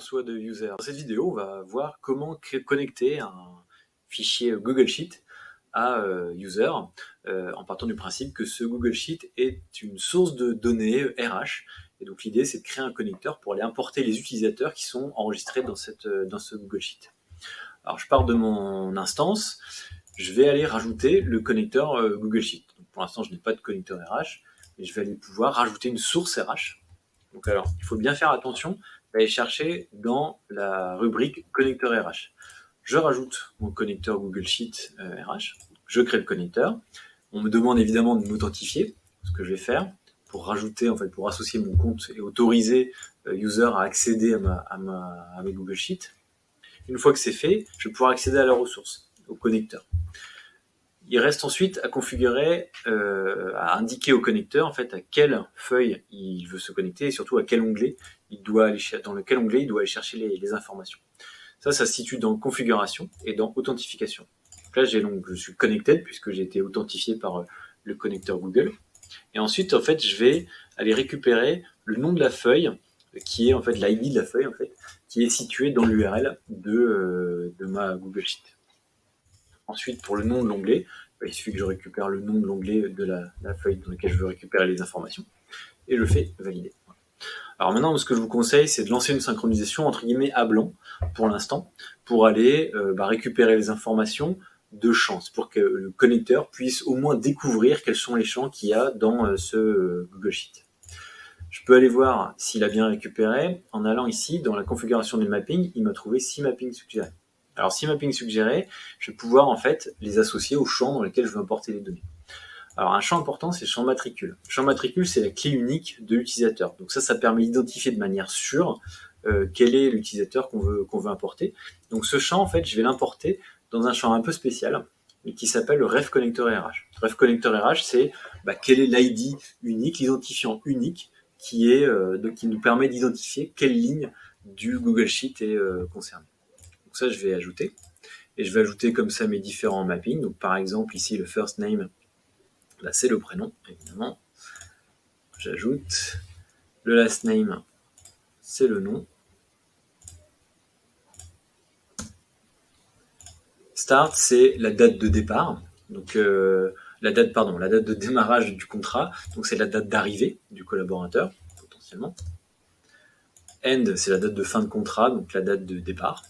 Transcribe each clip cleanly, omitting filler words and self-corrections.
François de User. Dans cette vidéo, on va voir comment connecter un fichier Google Sheet à User en partant du principe que ce Google Sheet est une source de données RH. Et donc l'idée, c'est de créer un connecteur pour aller importer les utilisateurs qui sont enregistrés dans ce Google Sheet. Alors je pars de mon instance, je vais aller rajouter le connecteur Google Sheet. Donc, pour l'instant, je n'ai pas de connecteur RH, mais je vais aller pouvoir rajouter une source RH. Donc alors, il faut bien faire attention d'aller chercher dans la rubrique connecteur RH. Je rajoute mon connecteur Google Sheet RH, je crée le connecteur. On me demande évidemment de m'authentifier, ce que je vais faire pour rajouter, pour associer mon compte et autoriser user à accéder à mes Google Sheets. Une fois que c'est fait, je vais pouvoir accéder à la ressource, au connecteur. Il reste ensuite à configurer, à indiquer au connecteur à quelle feuille il veut se connecter et surtout à quel onglet dans lequel onglet il doit aller chercher les informations. Ça se situe dans configuration et dans authentification. Donc là, je suis connecté puisque j'ai été authentifié par le connecteur Google. Et ensuite, je vais aller récupérer le nom de la feuille qui est l'ID de la feuille qui est situé dans l'URL de ma Google Sheet. Ensuite, pour le nom de l'onglet, il suffit que je récupère le nom de l'onglet de la feuille dans laquelle je veux récupérer les informations et je fais valider. Alors maintenant, ce que je vous conseille, c'est de lancer une synchronisation entre guillemets à blanc pour l'instant, pour aller récupérer les informations de champs, pour que le connecteur puisse au moins découvrir quels sont les champs qu'il y a dans ce Google Sheet. Je peux aller voir s'il a bien récupéré en allant ici dans la configuration des mappings. Il m'a trouvé 6 mappings suggérés. Alors 6 mappings suggérés, je vais pouvoir les associer aux champs dans lesquels je veux importer les données. Alors un champ important, c'est le champ matricule. Le champ matricule, c'est la clé unique de l'utilisateur. Donc ça permet d'identifier de manière sûre quel est l'utilisateur qu'on veut importer. Donc ce champ, je vais l'importer dans un champ un peu spécial qui s'appelle le ref connector RH. Le ref connector RH, c'est quel est l'ID unique, l'identifiant unique qui nous permet d'identifier quelle ligne du Google Sheet est concernée. Donc ça, je vais ajouter. Et je vais ajouter comme ça mes différents mappings. Donc par exemple, ici, le first name, là, c'est le prénom, évidemment. J'ajoute. Le last name, c'est le nom. Start, c'est la date de départ. Donc la date de démarrage du contrat. Donc c'est la date d'arrivée du collaborateur, potentiellement. End, c'est la date de fin de contrat, donc la date de départ.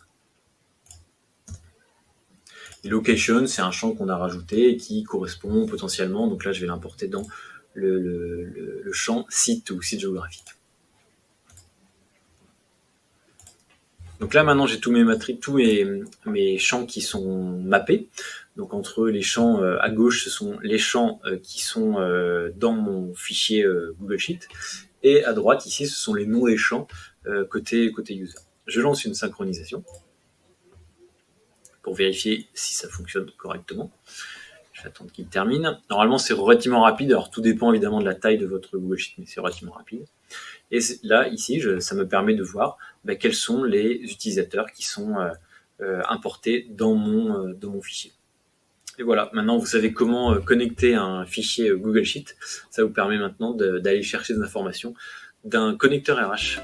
Et location, c'est un champ qu'on a rajouté et qui correspond potentiellement, donc là je vais l'importer dans le champ site ou site géographique. Donc là maintenant j'ai tous mes champs qui sont mappés. Donc entre les champs à gauche, ce sont les champs qui sont dans mon fichier Google Sheet. Et à droite ici, ce sont les noms des champs côté user. Je lance une synchronisation pour vérifier si ça fonctionne correctement. Je vais attendre qu'il termine. Normalement, c'est relativement rapide. Alors, tout dépend évidemment de la taille de votre Google Sheet, mais c'est relativement rapide. Et là, ici, ça me permet de voir quels sont les utilisateurs qui sont importés dans mon fichier. Et voilà, maintenant vous savez comment connecter un fichier Google Sheet. Ça vous permet maintenant d'aller chercher des informations d'un connecteur RH.